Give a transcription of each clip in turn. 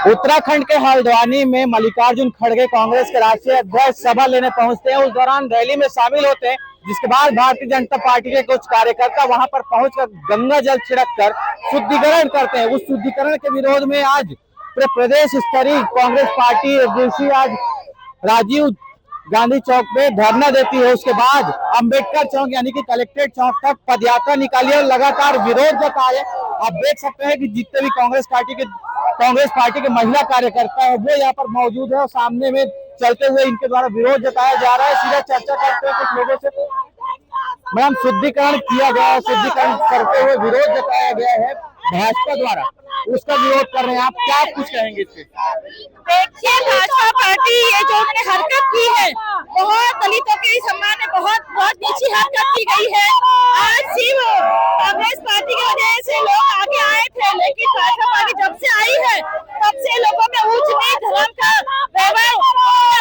उत्तराखंड के हल्द्वानी में मल्लिकार्जुन खड़गे कांग्रेस के राष्ट्रीय अध्यक्ष सभा लेने पहुंचते हैं। उस दौरान रैली में शामिल होते हैं, जिसके बाद भारतीय जनता पार्टी के कुछ कार्यकर्ता वहां पर पहुंचकर गंगा जल छिड़ककर शुद्धिकरण करते हैं। उस शुद्धिकरण के विरोध में आज प्रदेश स्तरीय कांग्रेस पार्टी आज राजीव गांधी चौक पे धरना देती है। उसके बाद अंबेडकर चौक यानी कि कलेक्ट्रेट चौक तक पदयात्रा निकाली और लगातार विरोध जताए। आप देख सकते हैं कि जितने भी कांग्रेस पार्टी के महिला कार्यकर्ता है वो यहाँ पर मौजूद है और सामने में चलते हुए इनके द्वारा विरोध जताया जा रहा है। सीधा चर्चा करते हैं कुछ लोगों से। मैडम, शुद्धिकरण किया गया है, शुद्धिकरण करते हुए विरोध जताया गया है भाजपा द्वारा, उसका विरोध कर रहे हैं, आप क्या कुछ कहेंगे इससे? देखिए, भाजपा पार्टी ये जो उन्होंने हरकत की है, बहुत दलितों के सम्मान में बहुत नीची हरकत की गई है। आज सिर्फ कांग्रेस पार्टी की वजह से लोग आगे आए थे, लेकिन भाजपा पार्टी जब से आई है तब से लोगों में ऊंच नीच धर्म का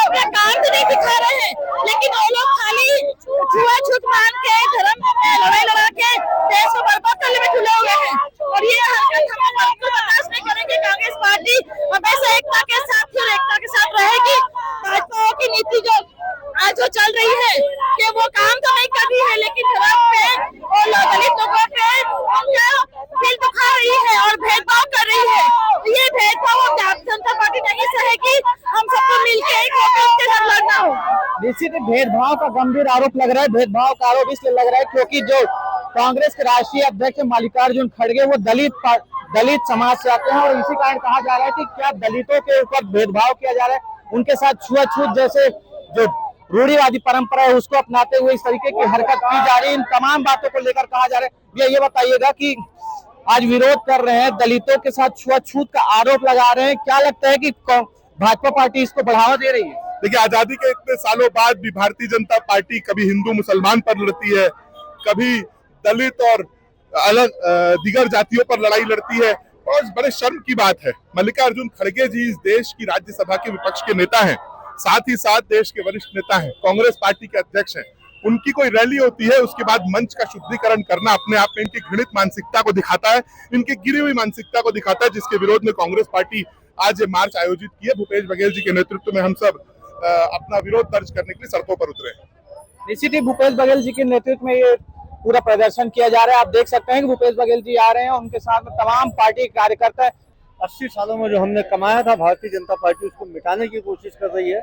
अपना काम तो नहीं दिखा रहे हैं, लेकिन वो लोग खाली छुआछूत मान के धर्म में लड़ाई लड़ा के देश को बर्बाद करने में तुले हुए हैं। और ये हरकत हम बिल्कुल बर्दाश्त नहीं करेंगे। कांग्रेस पार्टी हमेशा एकता के साथ रहेगी। भाजपा की नीति जो आज जो चल रही है कि वो काम तो नहीं कर रही है, लेकिन धर्म पे और दलित लोगों पे उनका दिल दुखा रही है और भेदभाव कर रही है। ये भेदभाव जनता पार्टी नहीं सहेगी। हम सबको मिलकर एक होकर उसके साथ लड़ना हो। निश्चित भेदभाव का गंभीर आरोप लग रहा है। भेदभाव का आरोप इसलिए लग रहा है क्योंकि जो कांग्रेस के राष्ट्रीय अध्यक्ष मल्लिकार्जुन खड़गे वो दलित समाज से आते हैं और इसी कारण कहा जा रहा है कि क्या दलितों के ऊपर भेदभाव किया जा रहा है, उनके साथ छुआछूत जैसे जो रूढ़िवादी परंपरा है उसको अपनाते हुए इस तरीके की हरकत की जा रही है। इन तमाम बातों को लेकर कहा जा रहा है। भैया, ये बताइएगा कि आज विरोध कर रहे हैं, दलितों के साथ छुआछूत का आरोप लगा रहे हैं, क्या लगता है कि भाजपा पार्टी इसको बढ़ावा दे रही है? देखिए, आजादी के इतने सालों बाद भी भारतीय जनता पार्टी कभी हिंदू मुसलमान पर लड़ती है, कभी दलित और अलग दीगर जातियों पर लड़ाई लड़ती है, और बड़े शर्म की बात है। मल्लिकार्जुन खड़गे जी इस देश की राज्यसभा के विपक्ष के नेता हैं, साथ ही साथ देश के वरिष्ठ नेता हैं, कांग्रेस पार्टी के अध्यक्ष हैं। उनकी कोई रैली होती है, उसके बाद मंच का शुद्धिकरण करना अपने आप में इनकी घृणित मानसिकता को दिखाता है, इनकी गिरी हुई मानसिकता को दिखाता है, जिसके विरोध में कांग्रेस पार्टी आज ये मार्च आयोजित की है। भूपेश बघेल जी के नेतृत्व में हम सब अपना विरोध दर्ज करने के लिए सड़कों पर उतरे हैं। निश्चित ही भूपेश बघेल जी के नेतृत्व में ये पूरा प्रदर्शन किया जा रहा है। आप देख सकते हैं कि भूपेश बघेल जी आ रहे हैं, उनके साथ में तमाम पार्टी के कार्यकर्ता। 80 सालों में जो हमने कमाया था, भारतीय जनता पार्टी उसको मिटाने की कोशिश कर रही है।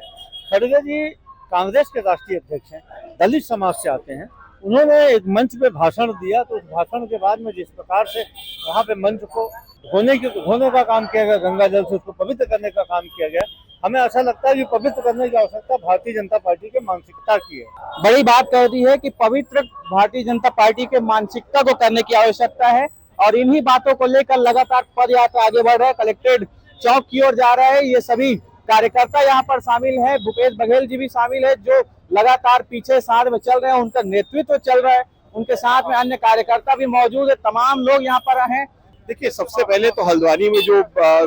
खड़गे जी कांग्रेस के राष्ट्रीय अध्यक्ष हैं, दलित समाज से आते हैं। उन्होंने एक मंच पे भाषण दिया, तो उस भाषण के बाद में जिस प्रकार से वहाँ पे मंच को धोने का काम किया गया, गंगा जल से उसको पवित्र करने का काम किया गया, हमें ऐसा लगता है कि पवित्र करने की आवश्यकता भारतीय जनता पार्टी के मानसिकता की है। बड़ी बात कहती है कि पवित्र भारतीय जनता पार्टी के मानसिकता को करने की आवश्यकता है और इन्हीं बातों को लेकर लगातार पद यात्रा आगे बढ़ रहा है। कलेक्ट्रेट चौक की ओर जा रहा है। ये सभी कार्यकर्ता यहाँ पर शामिल है, भूपेश बघेल जी भी शामिल है जो लगातार पीछे साथ में चल रहे हैं, उनका नेतृत्व चल रहा है, उनके साथ में अन्य कार्यकर्ता भी मौजूद है, तमाम लोग यहाँ पर हैं। देखिए, सबसे पहले तो हल्द्वानी में जो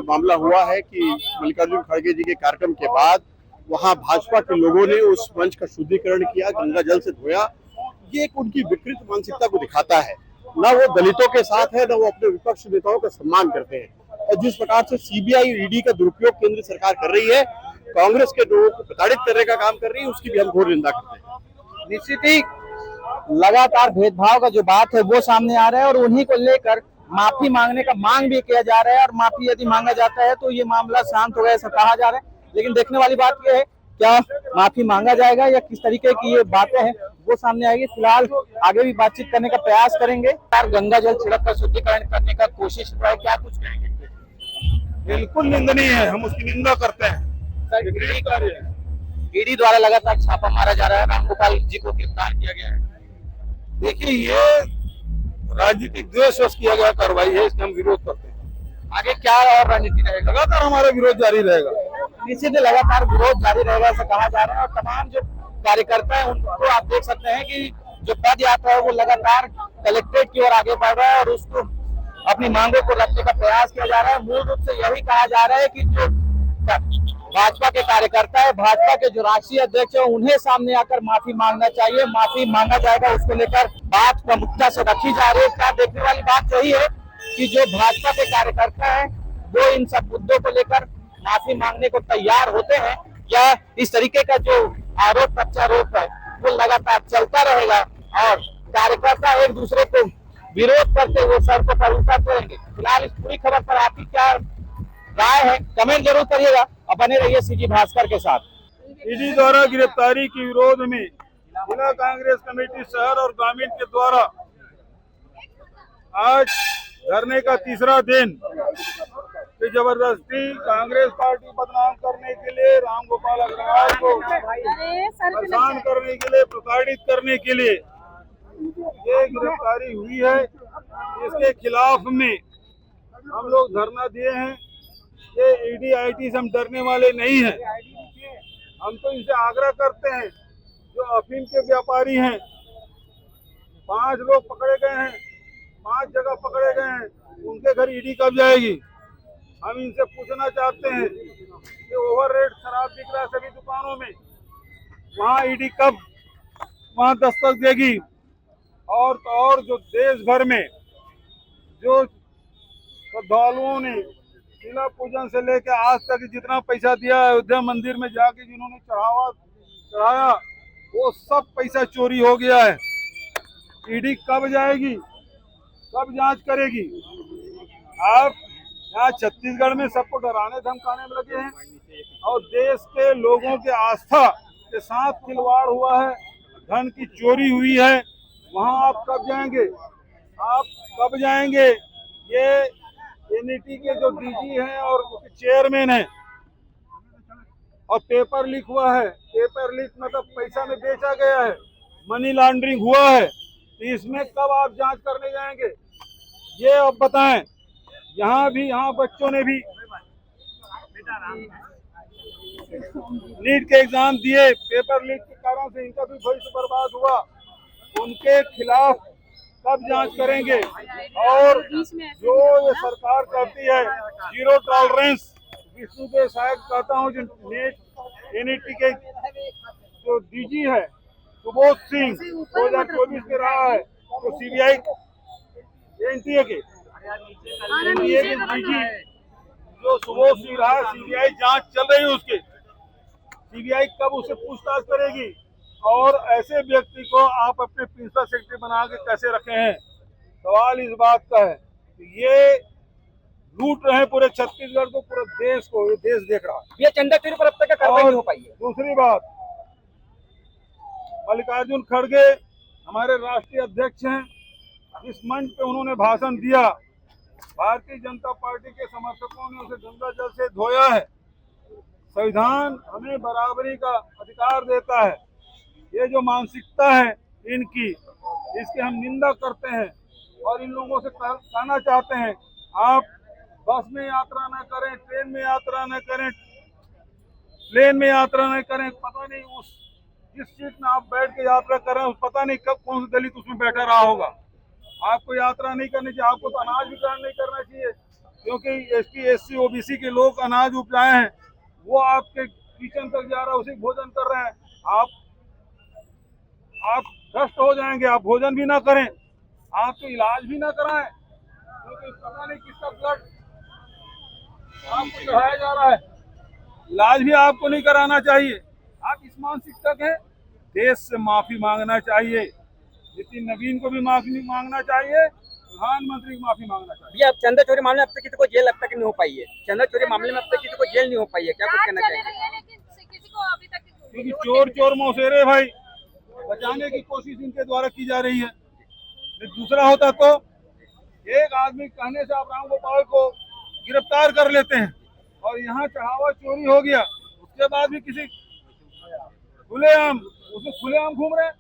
मामला हुआ है कि मल्लिकार्जुन खड़गे जी के कार्यक्रम के बाद वहां भाजपा के लोगों ने उस मंच का शुद्धिकरण किया, गंगा जल से धोया। ये एक उनकी विकृत मानसिकता को दिखाता है। न वो दलितों के साथ है, न वो अपने विपक्ष नेताओं का सम्मान करते हैं। और जिस प्रकार से सीबीआई ईडी का दुरुपयोग केंद्र सरकार कर रही है, कांग्रेस के लोगों को प्रताड़ित करने का काम कर रही है, उसकी भी हम घोर निंदा करते हैं। निश्चित ही लगातार भेदभाव का जो बात है वो सामने आ रहा है और उन्हीं को लेकर माफी मांगने का मांग भी किया जा रहा है और माफी यदि मांगा जाता है तो ये मामला शांत हो गया ऐसा कहा जा रहा है। लेकिन देखने वाली बात यह है, क्या माफी मांगा जाएगा या किस तरीके की ये बातें हैं वो सामने आएगी। फिलहाल आगे भी बातचीत करने का प्रयास करेंगे। गंगा जल छिड़क कर शुद्धिकरण करने का कोशिश कर रहा है, क्या कुछ कहेंगे? बिल्कुल निंदनीय है, हम उसकी निंदा करते हैं। ईडी द्वारा लगातार छापा मारा जा रहा है, रामगोपाल जी को गिरफ्तार किया गया है। देखिए, ये राजनीतिक द्वेषवश किया गया कार्रवाई है, इसका हम विरोध करते हैं। आगे क्या और रणनीति रहेगा? लगातार हमारा विरोध जारी रहेगा। निश्चित लगातार विरोध जारी रहेगा ऐसा कहा जा रहा है और तमाम जो कार्यकर्ता है उनको आप देख सकते हैं कि जो पद यात्रा है वो लगातार कलेक्ट्रेट की ओर आगे बढ़ रहा है और उसको अपनी मांगों को रखने का प्रयास किया जा रहा है। मूल रूप से यही कहा जा रहा है कि जो भाजपा के कार्यकर्ता है, भाजपा के जो राष्ट्रीय अध्यक्ष है, उन्हें सामने आकर माफी मांगना चाहिए। माफी मांगा जाएगा, उसको लेकर बात प्रमुखता से रखी जा रही है। क्या देखने वाली बात यही है कि जो भाजपा के कार्यकर्ता है वो इन सब मुद्दों को लेकर माफी मांगने को तैयार होते हैं, या इस तरीके का जो आरोप प्रत्यारोप है वो लगातार चलता रहेगा और कार्यकर्ता एक दूसरे को विरोध करते हुए सड़कों पर उतरते रहेंगे। फिलहाल इस पूरी खबर पर आपकी क्या राय है, कमेंट जरूर करिएगा और बने रहिए सीजी भास्कर के साथ। ईडी द्वारा गिरफ्तारी के विरोध में जिला कांग्रेस कमेटी शहर और ग्रामीण के द्वारा आज धरने का तीसरा दिन कि जबरदस्ती कांग्रेस पार्टी बदनाम करने के लिए, रामगोपाल अग्रवाल को परेशान करने के लिए, प्रताड़ित करने के लिए ये गिरफ्तारी हुई है। इसके खिलाफ में हम लोग धरना दिए हैं। ये ईडी आईटी से हम डरने वाले नहीं हैं। हम तो इनसे आग्रह करते हैं, जो अफीम के व्यापारी हैं, 5 लोग पकड़े गए हैं, 5 जगह पकड़े गए हैं, उनके घर ईडी कब जाएगी? हम इनसे पूछना चाहते हैं कि ओवर रेट शराब बिक रहा है सभी दुकानों में, वहाँ ईडी कब वहाँ दस्तक देगी? और जो देश भर में जो श्रद्धालुओं ने शिला पूजन से लेकर आज तक जितना पैसा दिया अयोध्या मंदिर में जाके जिन्होंने चढ़ाया वो सब पैसा चोरी हो गया है। ईडी कब जाएगी, कब जांच करेगी? आप यहाँ छत्तीसगढ़ में सबको डराने धमकाने में लगे हैं और देश के लोगों के आस्था के साथ खिलवाड़ हुआ है, धन की चोरी हुई है। वहाँ आप कब जाएंगे? आप कब जाएंगे? ये एनईटी के जो डीजी हैं और चेयरमैन हैं, और पेपर लीक हुआ है। पेपर लीक मतलब पैसा में बेचा गया है, मनी लॉन्ड्रिंग हुआ है। तो इसमें कब आप जांच करने जाएंगे, ये अब बताएं। यहाँ बच्चों ने भी नीट के एग्जाम दिए, पेपर लीक के कारण से इनका भी भविष्य बर्बाद हुआ। उनके खिलाफ कब जांच करेंगे? और जो ये सरकार कहती है जीरो टॉलरेंस, विष्णुदेव साहब कहता हूँ, जो नेट एनईटी के जो डीजी है सुबोध सिंह 2024 में रहा है, तो सीबीआई एनटीए के डीजी जो सुबोध सिंह रहा है, सीबीआई जांच चल रही है उसके। सीबीआई कब उसे पूछताछ करेगी? और ऐसे व्यक्ति को आप अपने प्रिंसिपल सेक्रेटरी बना के कैसे रखे हैं? सवाल इस बात का है कि ये लूट रहे हैं पूरे छत्तीसगढ़ को, पूरे देश को, ये देश देख रहा है। ये चंदा चोरी पर अब तक कार्रवाई नहीं हो पाई है। दूसरी बात, मल्लिकार्जुन खड़गे हमारे राष्ट्रीय अध्यक्ष हैं। इस मंच पे उन्होंने भाषण दिया, भारतीय जनता पार्टी के समर्थकों ने उसे गंगा जल से धोया है। संविधान हमें बराबरी का अधिकार देता है। ये जो मानसिकता है इनकी, इसकी हम निंदा करते हैं और इन लोगों से कहना चाहते हैं, आप बस में यात्रा न करें, ट्रेन में यात्रा न करें, प्लेन में यात्रा न करें। पता नहीं उस जिस सीट में आप बैठ के यात्रा कर रहे हैं, पता नहीं कब कौन सा दलित उसमें बैठा रहा होगा। आपको यात्रा नहीं करनी चाहिए, आपको तो अनाज वितरण नहीं करना चाहिए, क्योंकि एसटी एससी ओबीसी के लोग अनाज उपजाए हैं, वो आपके किचन तक जा रहा है, उसी भोजन कर रहे हैं। आप भ्रष्ट हो जाएंगे, आप भोजन भी ना करें, आपको इलाज भी ना कराएं, क्योंकि पता नहीं किसका ब्लड आपको चढ़ाया जा रहा है। इलाज भी आपको नहीं कराना चाहिए। आप इस मानसिकता के देश से माफी मांगना चाहिए। नितिन नवीन को भी माफी मांगना चाहिए, प्रधानमंत्री को माफी मांगना चाहिए। भैया, चंदा चोरी मामले में अब तक किसी को जेल अब तक नहीं हो पाई है। चंदा चोरी मामले में अब तक किसी को जेल नहीं हो पाई है, क्या कुछ कहना चाहिए? क्योंकि चोर मौसेरे भाई बचाने की कोशिश इनके द्वारा की जा रही है। दूसरा होता तो एक आदमी कहने से आप रामगोपाल को गिरफ्तार कर लेते हैं, और यहाँ चढ़ावा चोरी हो गया, उसके बाद भी किसी खुलेआम घूम रहे हैं।